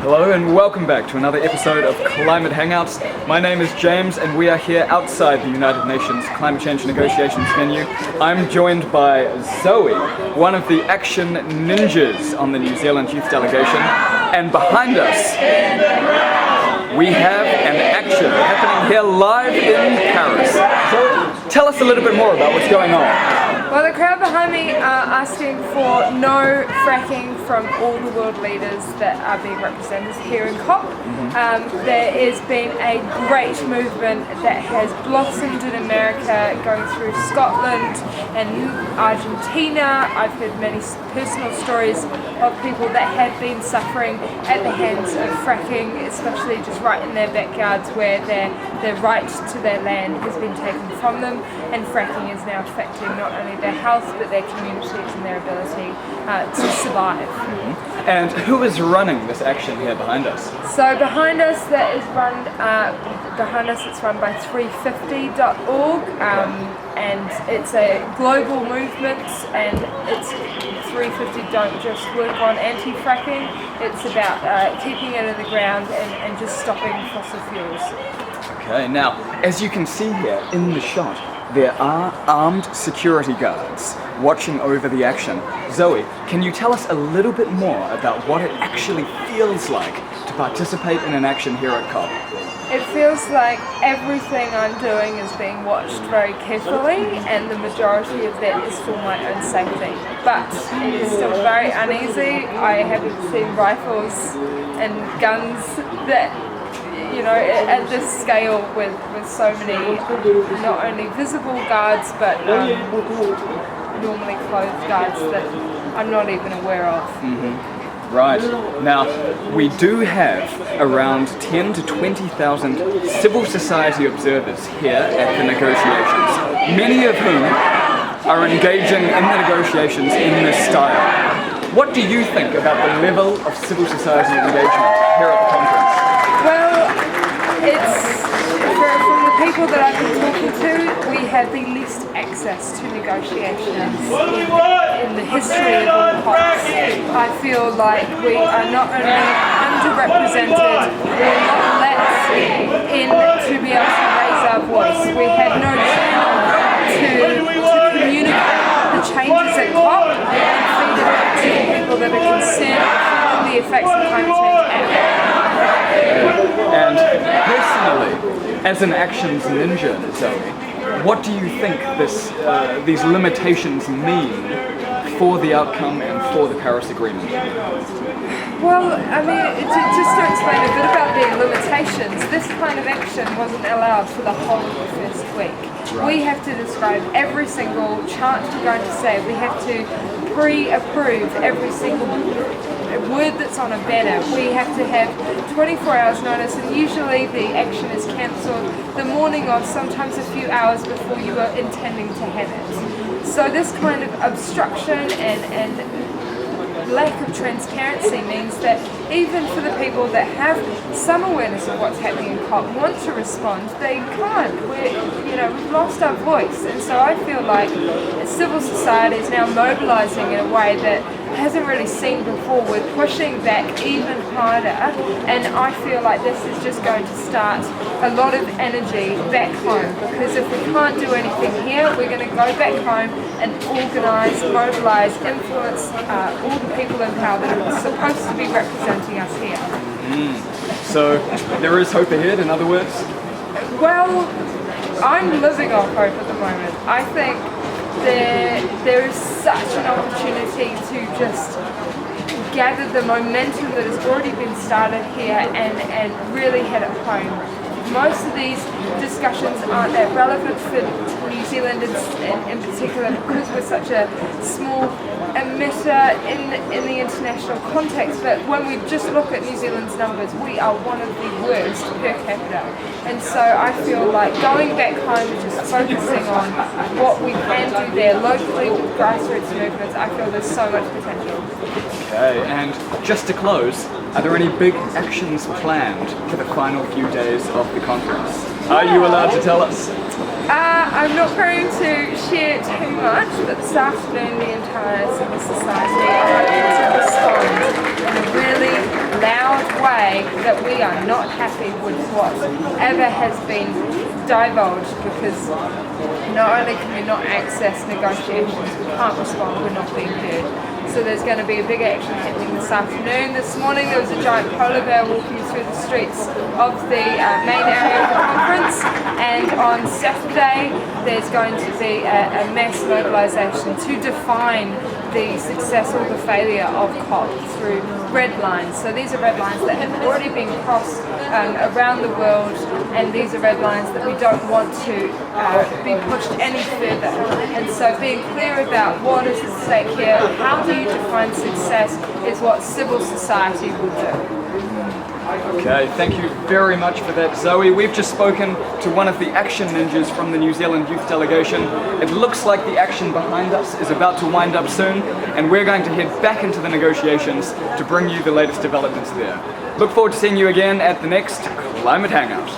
Hello and welcome back to another episode of Climate Hangouts. My name is James and we are here outside the United Nations Climate Change Negotiations venue. I'm joined by Zoe, one of the action ninjas on the New Zealand Youth Delegation. And behind us, we have an action happening here live in Paris. So tell us a little bit more about what's going on. Well, the crowd behind me are asking for no fracking from all the world leaders that are being represented here in COP. There has been a great movement that has blossomed in America, going through Scotland and Argentina. I've heard many personal stories of people that have been suffering at the hands of fracking, especially just right in their backyards where their right to their land has been taken from them, and fracking is now affecting not only their health but their communities and their ability to survive. And who is running this action here behind us? So behind us, it's run by 350.org, and it's a global movement, and it's 350 don't just work on anti-fracking, it's about keeping it in the ground and just stopping fossil fuels. Okay, now, as you can see here in the shot, there are armed security guards watching over the action. Zoe, can you tell us a little bit more about what it actually feels like to participate in an action here at COP? It feels like everything I'm doing is being watched very carefully, and the majority of that is for my own safety. But it is still very uneasy. I haven't seen rifles and guns that, at this scale with so many not only visible guards but normally clothed guards that I'm not even aware of. Right. Now, we do have around 10 to 20,000 civil society observers here at the negotiations, many of whom are engaging in the negotiations in this style. What do you think about the level of civil society engagement here at the conference? Well, from the people that I've been talking to, we have the least access to negotiations in the history of all COPs. I feel like we are not only underrepresented, we're not let in to be able to raise our voice. We have no channel to communicate the changes at COP and feed it back to the people that are concerned with the effects of climate change. And personally, as an actions ninja, Zoe, what do you think these limitations mean for the outcome and for the Paris Agreement? Well, just to explain a bit about the limitations, this kind of action wasn't allowed for the whole of the first week. Right. We have to describe every single chant we're going to say. We have to pre-approve every single word that's on a banner. We have to have 24 hours notice, and usually the action is cancelled the morning of, sometimes a few hours before you are intending to have it. So this kind of obstruction and lack of transparency means that even for the people that have some awareness of what's happening in COP, want to respond, they can't. We've lost our voice, and so I feel like civil society is now mobilising in a way that hasn't really seen before. We're pushing back even harder, and I feel like this is just going to start a lot of energy back home, because if we can't do anything here, we're going to go back home and organise, mobilise, influence all the people in power that are supposed to be representing us here. So there is hope ahead, in other words? Well, I'm living off hope at the moment. I think there is such an opportunity to just gather the momentum that has already been started here and really head it home. Most of these discussions aren't that relevant for New Zealand in particular, because we're such a small emitter in the international context, but when we just look at New Zealand's numbers, we are one of the worst per capita. And so I feel like going back home and just focusing on what we can do there locally with grassroots movements, I feel there's so much potential. Okay, and just to close, are there any big actions planned for the final few days of the conference? Are you allowed to tell us? I'm not going to share too much, but this afternoon the entire civil society are hoping to respond in a really loud way that we are not happy with whatever has been divulged, because not only can we not access negotiations, we can't respond, we're not being heard. So there's going to be a big action happening this afternoon. This morning there was a giant polar bear walking through the streets of the main area of the conference, and on Saturday there's going to be a mass mobilisation to define the success or the failure of COP through red lines. So these are red lines that have already been crossed around the world, and these are red lines that we don't want to be pushed any further. And so being clear about what is at stake here, how do you define success, is what civil society will do. Okay, thank you very much for that, Zoe. We've just spoken to one of the action ninjas from the New Zealand youth delegation. It looks like the action behind us is about to wind up soon, and we're going to head back into the negotiations to bring you the latest developments there. Look forward to seeing you again at the next Climate Hangout.